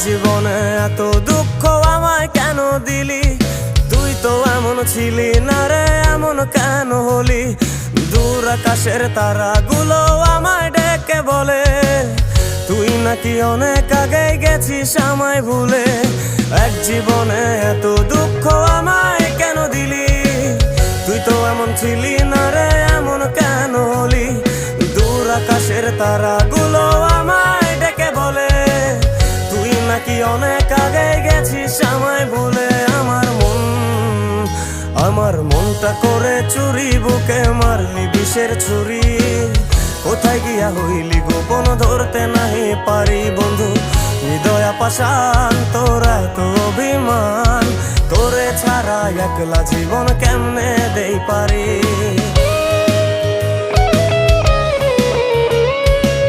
জীবনে এত দুঃখ আমায় কেন দিলি? তুই তো এমন ছিলি না রে, এমন কেন হলি? দূর আকাশের তারাগুলো আমায় ডেকে বলে তুই নাকি অনেক আগে গেছিস আমায় ভুলে। এক জীবনে এত দুঃখ আমায় কেন দিলি? তুই তো এমন ছিলি না রে, এমন কেন হলি? দূর আকাশের তারাগুলো আমায় ডেকে বলে তুই নাকি অনেক আগে গেছিস আমায় ভুলে। আমার মনটা করে চুরি, বুকে মারলি বিষের ছুরি। কোথায় গিয়া হইলি গোপন ধরতে নাহি পারি বন্ধু। হৃদয় পাষাণ তোর এত অভিমান, তোরে ছাড়া একলা জীবন কেমনে দেই পারি?